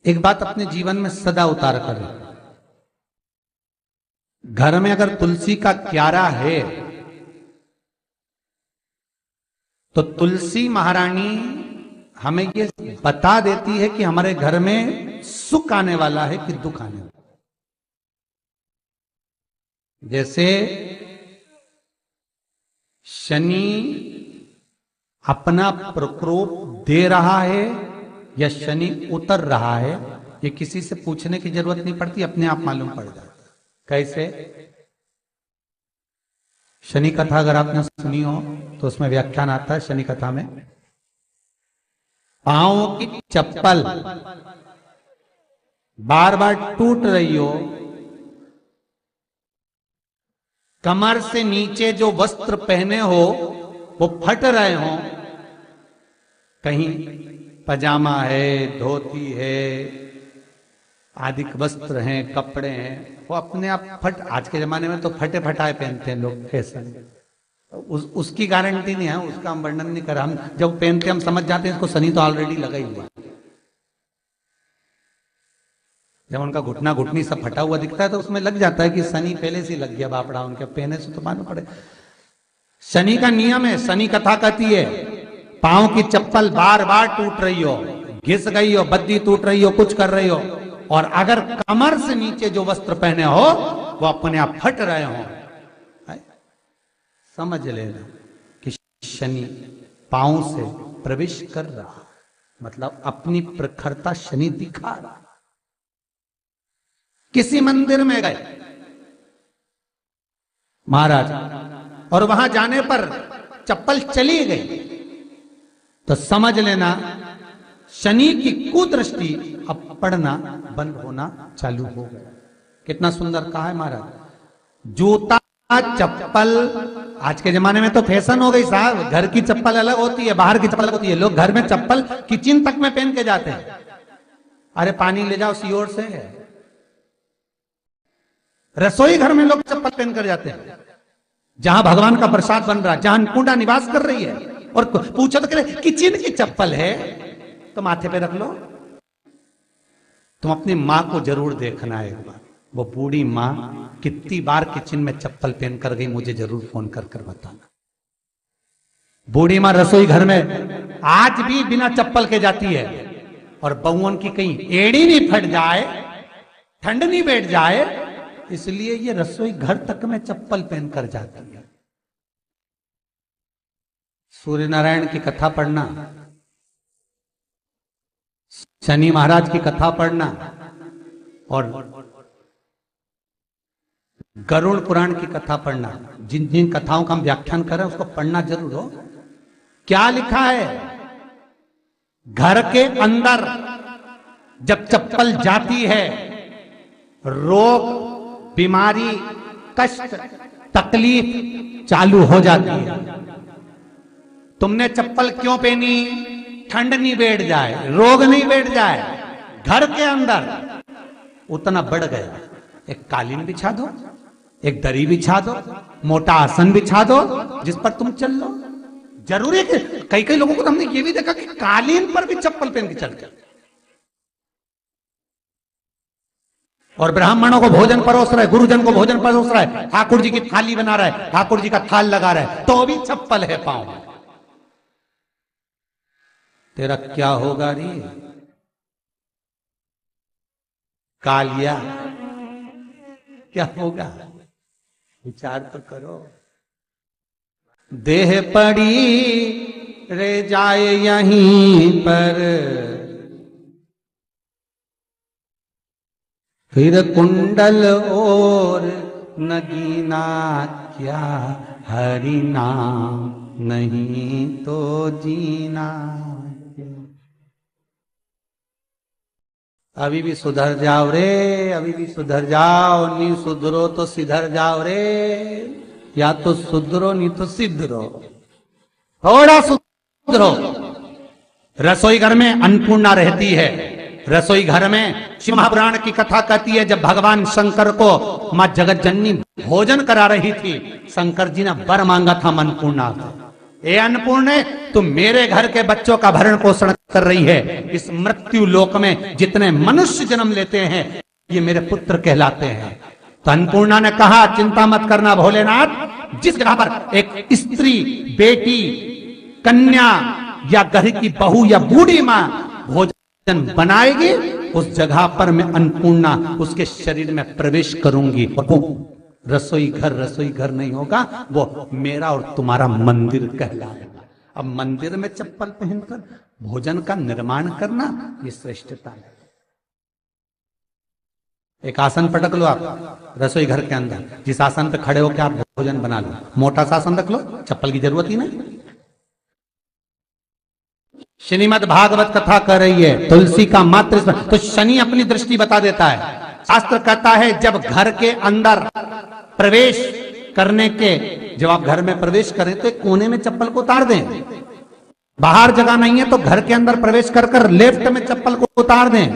एक बात अपने जीवन में सदा उतार करें। घर में अगर तुलसी का क्यारा है तो तुलसी महारानी हमें ये बता देती है कि हमारे घर में सुख आने वाला है कि दुख आने वाला है। जैसे शनि अपना प्रकोप दे रहा है या शनि उतर रहा है, ये किसी से पूछने की जरूरत नहीं पड़ती, अपने आप मालूम पड़ जाता है। कैसे? शनि कथा अगर आपने सुनी हो तो उसमें व्याख्यान आता है शनि कथा में, पांव की चप्पल बार बार टूट रही हो, कमर से नीचे जो वस्त्र पहने हो वो फट रहे हो, कहीं पजामा है, धोती है, आदि वस्त्र हैं, कपड़े हैं, वो अपने आप फट, आज के जमाने में तो फटे फटाए पहनते हैं लोग, फैशन। उसकी गारंटी नहीं है, उसका हम वर्णन नहीं कर, हम जब पहनते हम समझ जाते हैं इसको शनि तो ऑलरेडी लगा ही हुआ। जब उनका घुटना घुटनी सब फटा हुआ दिखता है तो उसमें लग जाता है कि शनि पहले से लग गया बापड़ा, उनके पहने से तो मालूम पड़े। शनि का नियम है, शनि कथा कहती है पांव की चप्पल बार बार टूट रही हो, घिस गई हो, बद्दी टूट रही हो, कुछ कर रही हो, और अगर कमर से नीचे जो वस्त्र पहने हो वो अपने आप फट रहे हो, समझ लेना कि शनि पांव से प्रवेश कर रहा, मतलब अपनी प्रखरता शनि दिखा रहा। किसी मंदिर में गए महाराज और वहां जाने पर चप्पल चली गई तो समझ लेना शनि की कुदृष्टि अब पड़ना बंद होना चालू हो गया। कितना सुंदर कहा है महाराज। जूता चप्पल आज के जमाने में तो फैशन हो गई साहब, घर की चप्पल अलग होती है, बाहर की चप्पल अलग होती है। लोग घर में चप्पल किचन तक में पहन के जाते हैं। अरे पानी ले जाओ सीओर से। रसोई घर में लोग चप्पल पहन कर जाते हैं, जहां भगवान का प्रसाद बन रहा है, जहां अन्नपूर्णा निवास कर रही है, और पूछो तो करे किचन की चप्पल है तो माथे पे रख लो। तुम अपनी मां को जरूर देखना है एक बार, वो बूढ़ी मां कितनी बार किचन में चप्पल पहन कर गई, मुझे जरूर फोन कर कर बताना। बूढ़ी मां रसोई घर में आज भी बिना चप्पल के जाती है, और बहुओं की कहीं एड़ी नहीं फट जाए, ठंड नहीं बैठ जाए, इसलिए ये रसोई घर तक में चप्पल पहन कर जाती है। सूर्य नारायण की कथा पढ़ना, शनि महाराज की कथा पढ़ना, और गरुड़ पुराण की कथा पढ़ना, जिन जिन कथाओं का हम व्याख्यान कर रहे हैं उसको पढ़ना जरूर हो। क्या लिखा है? घर के अंदर जब चप्पल जाती है, रोग, बीमारी, कष्ट, तकलीफ चालू हो जाती है। तुमने चप्पल क्यों पहनी? ठंड नहीं बैठ जाए, रोग नहीं बैठ जाए। घर के अंदर उतना बढ़ गया, एक कालीन बिछा दो, एक दरी बिछा दो, मोटा आसन बिछा दो, जिस पर तुम चल लो। जरूरी है कि कई कई लोगों को तो हमने ये भी देखा कि कालीन पर भी चप्पल पहन के चलते, और ब्राह्मणों को भोजन परोस रहा है, गुरुजन को भोजन परोस रहा है, ठाकुर जी की थाली बना रहा है, ठाकुर जी का थाल लगा रहा है, तो भी चप्पल है पांव में। तेरा क्या होगा रे कालिया, क्या होगा? विचार तो करो। देह पड़ी रे जाए यहीं पर, फिर कुंडल और नगीना, क्या हरि नाम नहीं तो जीना। अभी भी सुधर जाओ रे, अभी भी सुधर जाओ, नहीं सुधरो तो सिधर जाओ रे, या तो सुधरो नहीं तो सिधरो, थोड़ा सुधरो। रसोई घर में अन्नपूर्णा रहती है, रसोई घर में शिव महापुराण की कथा कहती है जब भगवान शंकर को मां जगत जननी भोजन करा रही थी, शंकर जी ने वर मांगा था अन्नपूर्णा को, ए अन्नपूर्णे, तुम मेरे घर के बच्चों का भरण पोषण कर रही है। इस मृत्यु लोक में जितने मनुष्य जन्म लेते हैं ये मेरे पुत्र कहलाते हैं। तो अन्नपूर्णा ने कहा, चिंता मत करना भोलेनाथ, जिस जगह पर एक स्त्री, बेटी, कन्या या घर की बहू या बूढ़ी मां भोजन बनाएगी, उस जगह पर मैं अन्नपूर्णा उसके शरीर में प्रवेश करूंगी। और वो रसोई घर नहीं होगा, वो मेरा और तुम्हारा मंदिर कहलाएगा। अब मंदिर में चप्पल पहनकर भोजन का निर्माण करना, ये श्रेष्ठता है। एक आसन पटक लो आप रसोई घर के अंदर, जिस आसन पे खड़े होकर आप भोजन बना लो, मोटा सा आसन रख लो, चप्पल की जरूरत ही नहीं। श्रीमद् भागवत कथा कर रही है, तुलसी का मात्र तो शनि अपनी दृष्टि बता देता है। शास्त्र कहता है जब घर के अंदर प्रवेश करने के, जब आप घर में प्रवेश करें तो एक कोने में चप्पल को उतार दें। बाहर जगह नहीं है तो घर के अंदर प्रवेश कर कर लेफ्ट में चप्पल को उतार दें,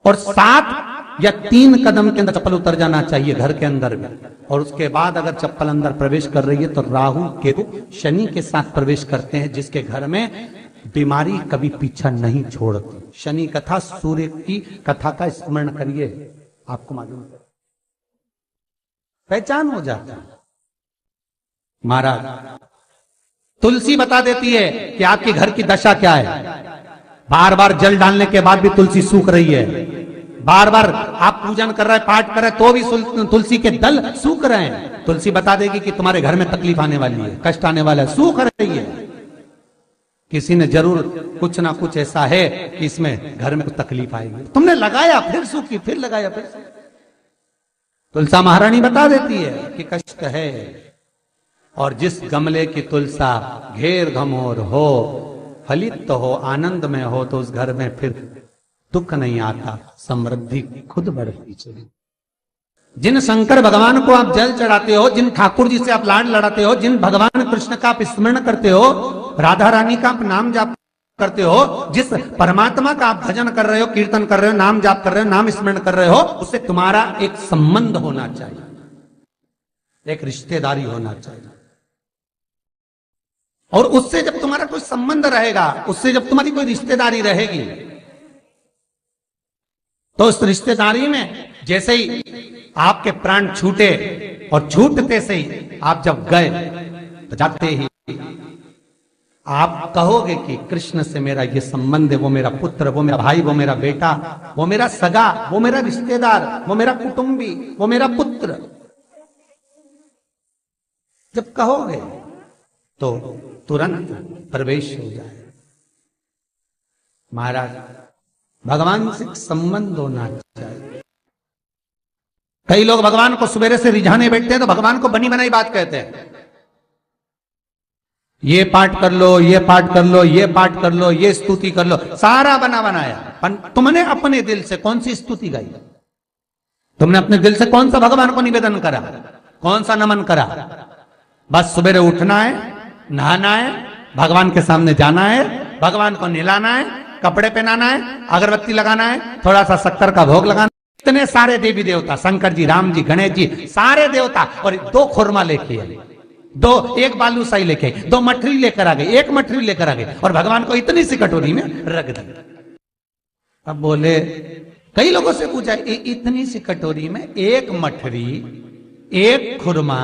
और 7 या 3 कदम के अंदर चप्पल उतर जाना चाहिए घर के अंदर भी। और उसके बाद अगर चप्पल अंदर प्रवेश कर रही है तो राहु केतु शनि के साथ प्रवेश करते हैं, जिसके घर में बीमारी कभी पीछा नहीं छोड़ती। शनि कथा, सूर्य की कथा का स्मरण करिए, आपको मालूम है, पहचान हो जाता है। महाराज तुलसी बता देती है कि आपके घर की दशा क्या है। बार बार जल डालने के बाद भी तुलसी सूख रही है, बार बार आप पूजन कर रहे हैं, पाठ कर रहे हैं, तो भी तुलसी के दल सूख रहे हैं। तुलसी बता देगी कि तुम्हारे घर में तकलीफ आने वाली है, कष्ट आने वाला है, सूख रही है। किसी ने जरूर कुछ ना कुछ ऐसा है कि इसमें घर में कुछ तकलीफ आएगी, तुमने लगाया फिर सूखी, फिर लगाया फिर। तुलसा महारानी बता देती है कि कष्ट है। और जिस गमले की तुलसा घेर घमोर हो, फलित तो हो, आनंद में हो, तो उस घर में फिर दुख नहीं आता, समृद्धि खुद बढ़ती चली। जिन शंकर भगवान को आप जल चढ़ाते हो, जिन ठाकुर जी से आप लाड लड़ाते हो, जिन भगवान कृष्ण का आप स्मरण करते हो, राधा रानी का आप नाम जाप करते हो, जिस परमात्मा का आप भजन कर रहे हो, कीर्तन कर रहे हो, नाम जाप कर रहे हो, नाम स्मरण कर रहे हो, उससे तुम्हारा एक संबंध होना चाहिए, एक रिश्तेदारी होना चाहिए। और उससे जब तुम्हारा कोई संबंध रहेगा, उससे जब तुम्हारी कोई रिश्तेदारी रहेगी, तो उस रिश्तेदारी में जैसे ही आपके प्राण छूटे, और छूटते से ही आप जब गए, तो जाते ही आप कहोगे कि कृष्ण से मेरा ये संबंध है, वो मेरा पुत्र, वो मेरा भाई, वो मेरा बेटा, वो मेरा सगा, वो मेरा रिश्तेदार, वो मेरा कुटुंबी, वो मेरा पुत्र। जब कहोगे तो तुरंत प्रवेश हो जाए। महाराज भगवान से संबंध होना चाहिए। कई लोग भगवान को सवेरे से रिझाने बैठते हैं तो भगवान को बनी बनाई बात कहते हैं, ये पाठ कर लो, ये पाठ कर लो, ये पाठ कर लो, ये स्तुति कर लो, सारा बना बनाया। तुमने अपने दिल से कौन सी स्तुति गाई? तुमने अपने दिल से कौन सा भगवान को निवेदन करा, कौन सा नमन करा? बस सवेरे उठना है, नहाना है, भगवान के सामने जाना है, भगवान को नहलाना है, कपड़े पहनाना है, अगरबत्ती लगाना है, थोड़ा सा शक्कर का भोग लगाना। इतने सारे देवी देवता, शंकर जी, राम जी, गणेश जी, सारे देवता, और 2 खुरमा लेके आए, 1 बालूशाही लेके आई, 2 मठरी लेकर आ गई, 1 मठरी लेकर आ गई, और भगवान को इतनी सी कटोरी में रख दी। अब बोले, कई लोगों से पूछा, इतनी सी कटोरी में 1 मठरी, 1 खुरमा,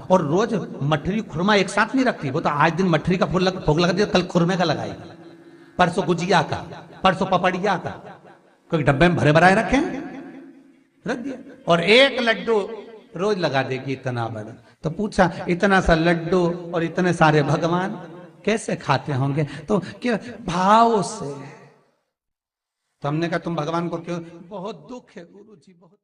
और रोज मठरी खुरमा एक साथ नहीं रखती। वो तो आज दिन मठरी का भोग लगा दिया, कल खुरमे का लगाएगी, परसों गुजिया का, परसों पपड़िया का, कोई डब्बे में भरे भराए रखे, रख दिया। और 1 लड्डू रोज लगा देगी, इतना बड़ा। तो पूछा, इतना सा लड्डू और इतने सारे भगवान कैसे खाते होंगे? तो क्या भाव से। तो हमने कहा, तुम भगवान को क्यों? बहुत दुख है गुरु जी, बहुत